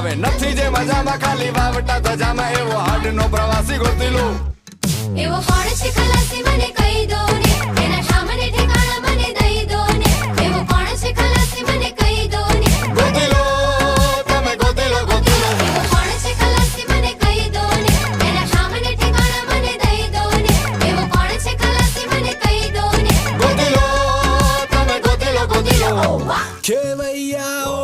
હવે નથી જે મજામાં ખાલી વાવટા ધજામાં એવો હાડનો પ્રવાસી ગોતી લો એવો કોણ છે ખલાસી મને કહી દો ને એના ઠામને ઠેકાણા મને દઈ દો ને એવો કોણ છે ખલાસી મને કહી દો ને ગોતી લો તમે ગોતી લો એવો કોણ છે ખલાસી મને કહી દો ને એના ઠામને ઠેકાણા મને દઈ દો ને એવો કોણ છે ખલાસી મને કહી દો ને ગોતી લો તમે ગોતી લો ખેવૈયાઓ